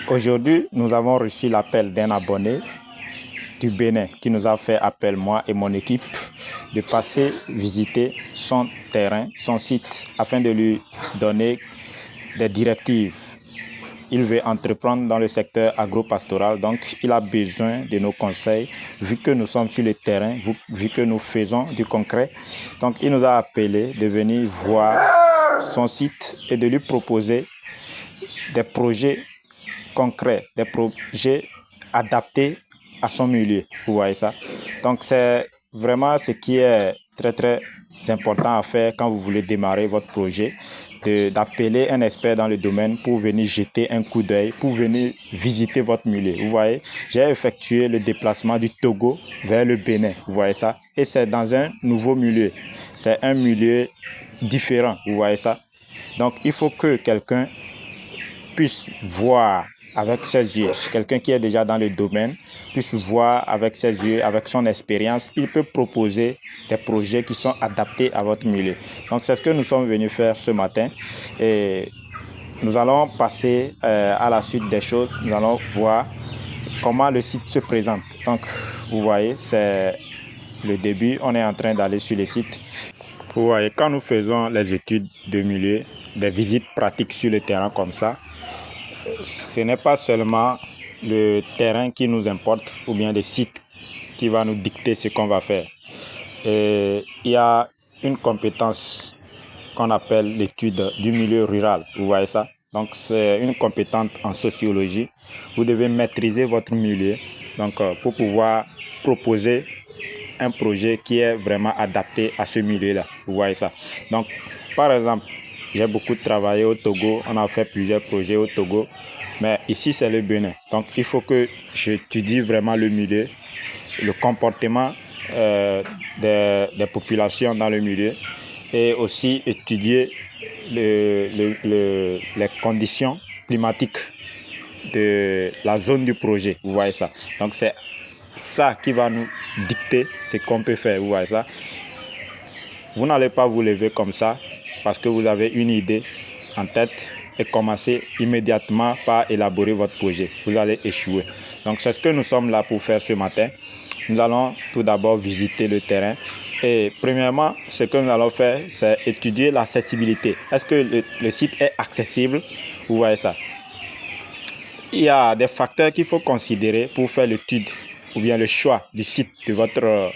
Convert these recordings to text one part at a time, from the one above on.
Aujourd'hui, nous avons reçu l'appel d'un abonné du Bénin qui nous a fait appel, moi et mon équipe, de passer visiter son terrain, son site, afin de lui donner des directives. Il veut entreprendre dans le secteur agro-pastoral, donc il a besoin de nos conseils, vu que nous sommes sur le terrain, vu que nous faisons du concret. Donc il nous a appelé de venir voir son site et de lui proposer des projets concrets, des projets adaptés à son milieu. Vous voyez ça? Donc c'est vraiment ce qui est très important à faire quand vous voulez démarrer votre projet, d'appeler un expert dans le domaine pour venir jeter un coup d'œil, pour venir visiter votre milieu. Vous voyez, j'ai effectué le déplacement du Togo vers le Bénin. Vous voyez ça? Et c'est dans un nouveau milieu. C'est un milieu différent. Vous voyez ça? Donc il faut que quelqu'un puisse voir avec ses yeux, quelqu'un qui est déjà dans le domaine, puisse voir avec ses yeux, avec son expérience, il peut proposer des projets qui sont adaptés à votre milieu. Donc c'est ce que nous sommes venus faire ce matin et nous allons passer à la suite des choses, nous allons voir comment le site se présente. Donc vous voyez, c'est le début, on est en train d'aller sur le site. Vous voyez, quand nous faisons les études de milieu, des visites pratiques sur le terrain comme ça, ce n'est pas seulement le terrain qui nous importe ou bien le site qui va nous dicter ce qu'on va faire. Il y a une compétence qu'on appelle l'étude du milieu rural. Vous voyez ça? Donc c'est une compétence en sociologie. Vous devez maîtriser votre milieu pour pouvoir proposer un projet qui est vraiment adapté à ce milieu-là. Vous voyez ça? Donc par exemple, j'ai beaucoup travaillé au Togo, on a fait plusieurs projets au Togo, mais ici c'est le Bénin. Donc il faut que j'étudie vraiment le milieu, le comportement des populations dans le milieu et aussi étudier les conditions climatiques de la zone du projet. Vous voyez ça? Donc c'est ça qui va nous dicter ce qu'on peut faire. Vous voyez ça? Vous n'allez pas vous lever comme ça parce que vous avez une idée en tête et commencer immédiatement par élaborer votre projet. Vous allez échouer. Donc c'est ce que nous sommes là pour faire ce matin. Nous allons tout d'abord visiter le terrain. Et premièrement, ce que nous allons faire, c'est étudier l'accessibilité. Est-ce que le site est accessible? Vous voyez ça? Il y a des facteurs qu'il faut considérer pour faire l'étude ou bien le choix du site de votre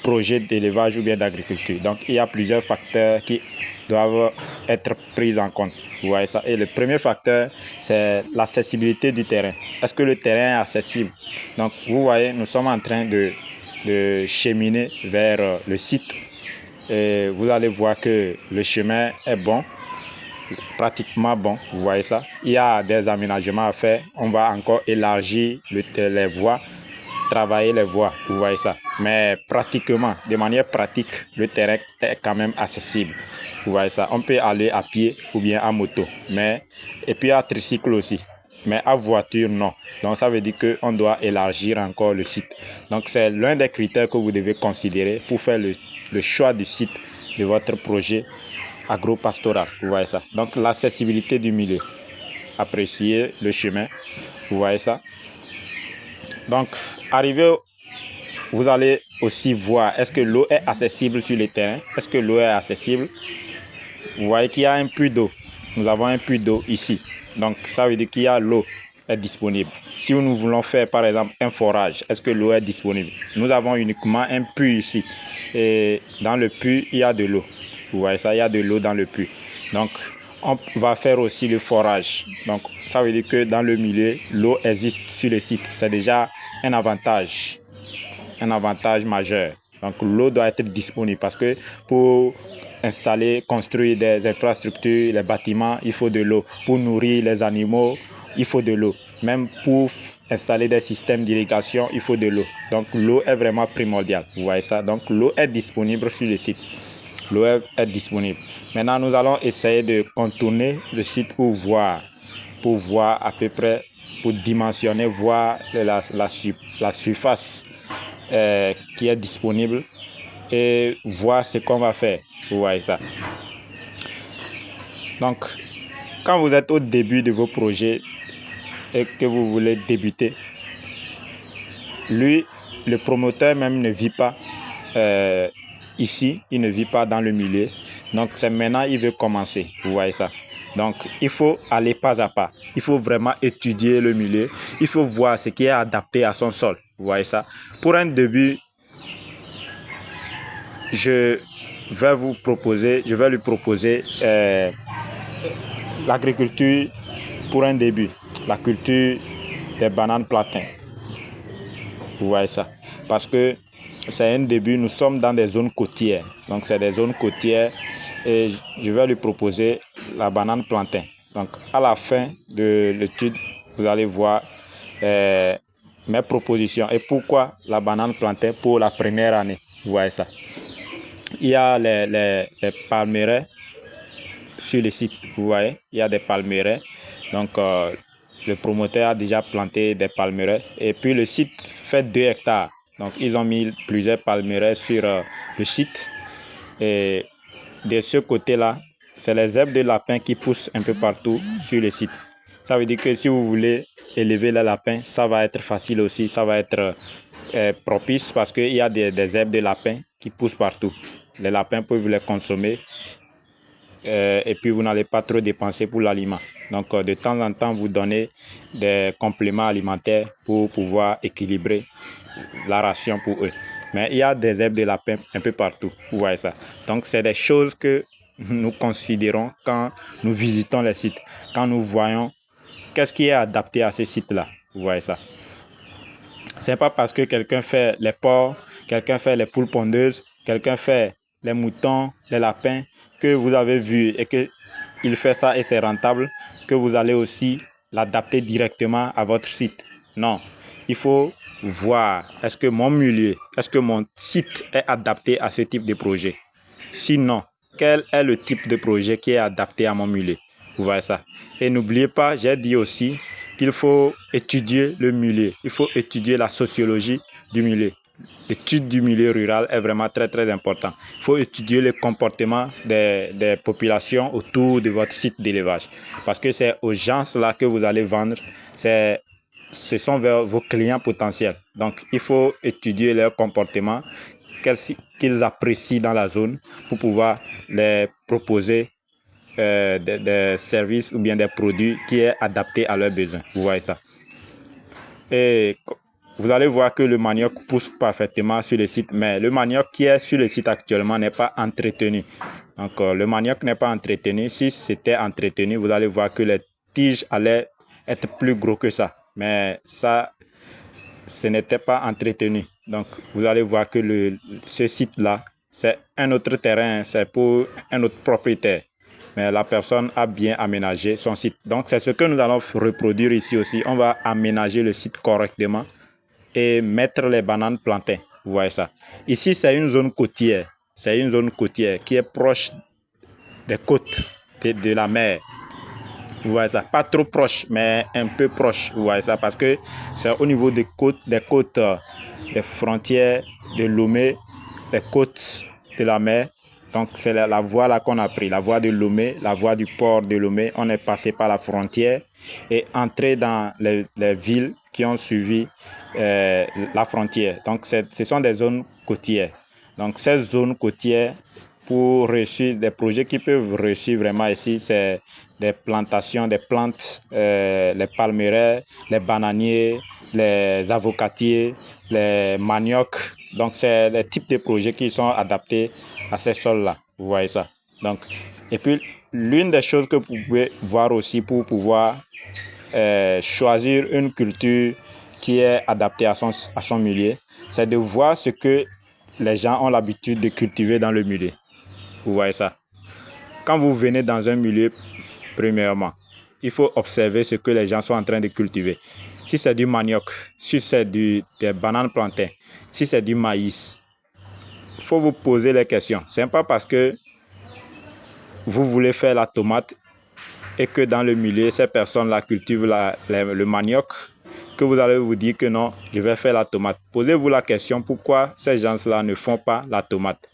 projet d'élevage ou bien d'agriculture. Donc, il y a plusieurs facteurs qui doivent être pris en compte. Vous voyez ça? Et le premier facteur, c'est l'accessibilité du terrain. Est-ce que le terrain est accessible? Donc, vous voyez, nous sommes en train de cheminer vers le site. Et vous allez voir que le chemin est bon, pratiquement bon. Vous voyez ça? Il y a des aménagements à faire. On va encore élargir les voies, travailler les voies. Vous voyez ça? Mais pratiquement, de manière pratique, le terrain est quand même accessible. Vous voyez ça? On peut aller à pied ou bien à moto. Et puis à tricycle aussi. Mais à voiture, non. Donc ça veut dire qu'on doit élargir encore le site. Donc c'est l'un des critères que vous devez considérer pour faire le choix du site de votre projet agro-pastoral. Vous voyez ça? Donc l'accessibilité du milieu. Apprécier le chemin. Vous voyez ça? Donc, vous allez aussi voir, est-ce que l'eau est accessible sur le terrain? Est-ce que l'eau est accessible? Vous voyez qu'il y a un puits d'eau. Nous avons un puits d'eau ici. Donc, ça veut dire qu'il y a l'eau est disponible. Si nous voulons faire, par exemple, un forage, est-ce que l'eau est disponible? Nous avons uniquement un puits ici. Et dans le puits, il y a de l'eau. Vous voyez ça, il y a de l'eau dans le puits. Donc, on va faire aussi le forage. Donc, ça veut dire que dans le milieu, l'eau existe sur le site. C'est déjà un avantage majeur. Donc, l'eau doit être disponible parce que pour installer, construire des infrastructures, les bâtiments, il faut de l'eau. Pour nourrir les animaux, il faut de l'eau. Même pour installer des systèmes d'irrigation, il faut de l'eau. Donc, l'eau est vraiment primordiale. Vous voyez ça? Donc, l'eau est disponible sur le site. L'eau est disponible. Maintenant, nous allons essayer de contourner le site pour voir à peu près, pour dimensionner, voir la surface qui est disponible et voir ce qu'on va faire. Vous voyez ça? Donc, quand vous êtes au début de vos projets, et que vous voulez débuter, lui, le promoteur même ne vit pas ici, il ne vit pas dans le milieu. Donc c'est maintenant il veut commencer, vous voyez ça. Donc il faut aller pas à pas. Il faut vraiment étudier le milieu. Il faut voir ce qui est adapté à son sol, vous voyez ça. Pour un début, je vais lui proposer l'agriculture pour un début, la culture des bananes plantains. Vous voyez ça. Parce que c'est un début, nous sommes dans des zones côtières. Donc c'est des zones côtières et je vais lui proposer la banane plantain. Donc à la fin de l'étude, vous allez voir mes propositions. Et pourquoi la banane plantain pour la première année. Vous voyez ça. Il y a les palmeraies sur le site. Vous voyez, il y a des palmeraies. Donc le promoteur a déjà planté des palmeraies. Et puis le site fait 2 hectares. Donc ils ont mis plusieurs palmeraies sur le site. Et de ce côté-là, c'est les herbes de lapin qui poussent un peu partout sur le site. Ça veut dire que si vous voulez élever les lapins, ça va être facile aussi. Ça va être propice parce qu'il y a des herbes de lapin qui poussent partout. Les lapins peuvent les consommer. Et puis vous n'allez pas trop dépenser pour l'aliment. Donc de temps en temps, vous donnez des compléments alimentaires pour pouvoir équilibrer la ration pour eux. Mais il y a des herbes de lapin un peu partout, vous voyez ça. Donc c'est des choses que nous considérons quand nous visitons les sites, quand nous voyons qu'est-ce qui est adapté à ces sites-là, vous voyez ça. C'est pas parce que quelqu'un fait les porcs, quelqu'un fait les poules pondeuses, quelqu'un fait les moutons, les lapins, que vous avez vu et qu'il fait ça et c'est rentable, que vous allez aussi l'adapter directement à votre site. Non, il faut voir, est-ce que mon milieu, est-ce que mon site est adapté à ce type de projet? Sinon, quel est le type de projet qui est adapté à mon milieu? Vous voyez ça. Et n'oubliez pas, j'ai dit aussi qu'il faut étudier le milieu. Il faut étudier la sociologie du milieu. L'étude du milieu rural est vraiment très très important. Il faut étudier le comportement des populations autour de votre site d'élevage. Parce que c'est aux gens là que vous allez vendre. Ce sont vos clients potentiels. Donc il faut étudier leur comportement, qu'ils apprécient dans la zone pour pouvoir les proposer des services ou bien des produits qui est adapté à leurs besoins. Vous voyez ça. Et vous allez voir que le manioc pousse parfaitement sur le site, mais le manioc qui est sur le site actuellement n'est pas entretenu. Donc le manioc n'est pas entretenu. Si c'était entretenu, vous allez voir que les tiges allaient être plus gros que ça. Mais ça, ce n'était pas entretenu. Donc vous allez voir que ce site-là, c'est un autre terrain, c'est pour un autre propriétaire. Mais la personne a bien aménagé son site. Donc c'est ce que nous allons reproduire ici aussi. On va aménager le site correctement et mettre les bananes plantains. Vous voyez ça. Ici, c'est une zone côtière. C'est une zone côtière qui est proche des côtes de la mer. Vous voyez ça. Pas trop proche, mais un peu proche. Vous voyez ça. Parce que c'est au niveau des côtes des frontières de Lomé, les côtes de la mer. Donc, c'est la voie là qu'on a pris, la voie de Lomé, la voie du port de Lomé. On est passé par la frontière et entré dans les villes qui ont suivi la frontière. Donc, ce sont des zones côtières. Donc, ces zones côtières, pour réussir, des projets qui peuvent réussir vraiment ici, c'est des plantations, des plantes, les palmeraies, les bananiers, les avocatiers, les maniocs. Donc, c'est les types de projets qui sont adaptés à ces sols-là. Vous voyez ça. Donc, et puis, l'une des choses que vous pouvez voir aussi pour pouvoir choisir une culture qui est adaptée à son milieu, c'est de voir ce que les gens ont l'habitude de cultiver dans le milieu. Vous voyez ça. Quand vous venez dans un milieu, premièrement, il faut observer ce que les gens sont en train de cultiver. Si c'est du manioc, si c'est des bananes plantains, si c'est du maïs, il faut vous poser les questions. Ce n'est pas parce que vous voulez faire la tomate et que dans le milieu, ces personnes-là cultivent le manioc, que vous allez vous dire que non, je vais faire la tomate. Posez-vous la question pourquoi ces gens-là ne font pas la tomate.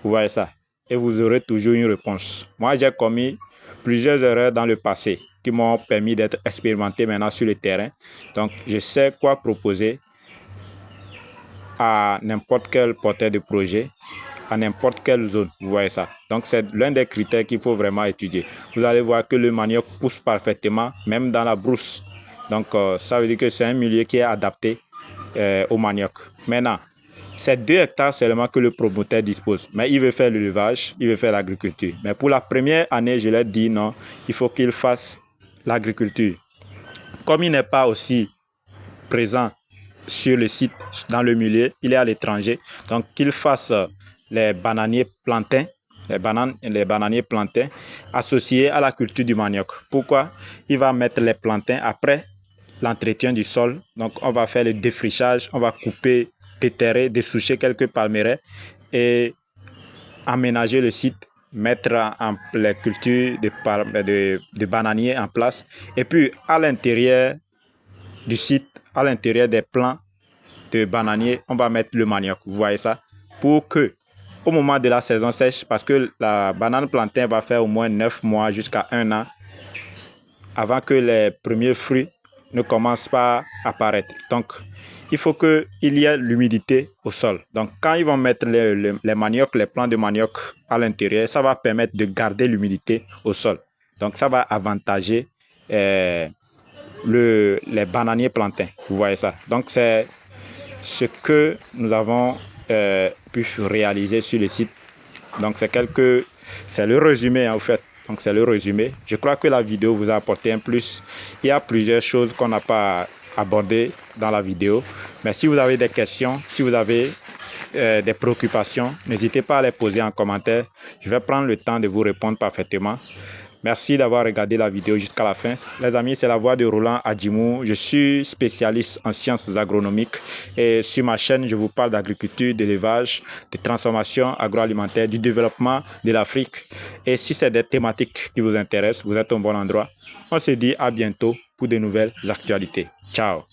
Vous voyez ça. Et vous aurez toujours une réponse. Moi, j'ai commis plusieurs erreurs dans le passé. qui m'ont permis d'être expérimenté maintenant sur le terrain. Donc, je sais quoi proposer à n'importe quel porteur de projet, à n'importe quelle zone. Vous voyez ça. Donc, c'est l'un des critères qu'il faut vraiment étudier. Vous allez voir que le manioc pousse parfaitement, même dans la brousse. Donc, ça veut dire que c'est un milieu qui est adapté au manioc. Maintenant, c'est 2 hectares seulement que le promoteur dispose. Mais il veut faire l'élevage, il veut faire l'agriculture. Mais pour la première année, je l'ai dit non, il faut qu'il fasse l'agriculture. Comme il n'est pas aussi présent sur le site, dans le milieu, il est à l'étranger. Donc, qu'il fasse les bananiers plantains, les bananiers plantains associés à la culture du manioc. Pourquoi? Il va mettre les plantains après l'entretien du sol. Donc, on va faire le défrichage, on va couper, déterrer, dessoucher quelques palmeraies et aménager le site, mettre en les cultures de bananiers en place. Et puis, à l'intérieur du site, à l'intérieur des plants de bananiers, on va mettre le manioc. Vous voyez ça? Pour que, au moment de la saison sèche, parce que la banane plantain va faire au moins 9 mois jusqu'à 1 an avant que les premiers fruits ne commencent pas à apparaître. Donc, il faut qu'il y ait l'humidité au sol. Donc, quand ils vont mettre les maniocs, les plants de manioc à l'intérieur, ça va permettre de garder l'humidité au sol. Donc, ça va avantager les bananiers plantains. Vous voyez ça. Donc, c'est ce que nous avons pu réaliser sur le site. Donc, c'est le résumé en fait. Donc, c'est le résumé. Je crois que la vidéo vous a apporté un plus. Il y a plusieurs choses qu'on n'a pas abordées dans la vidéo. Mais si vous avez des questions, si vous avez des préoccupations, n'hésitez pas à les poser en commentaire. Je vais prendre le temps de vous répondre parfaitement. Merci d'avoir regardé la vidéo jusqu'à la fin. Les amis, c'est la voix de Roland Adjimou. Je suis spécialiste en sciences agronomiques et sur ma chaîne, je vous parle d'agriculture, d'élevage, de transformation agroalimentaire, du développement de l'Afrique. Et si c'est des thématiques qui vous intéressent, vous êtes au bon endroit. On se dit à bientôt pour de nouvelles actualités. Ciao!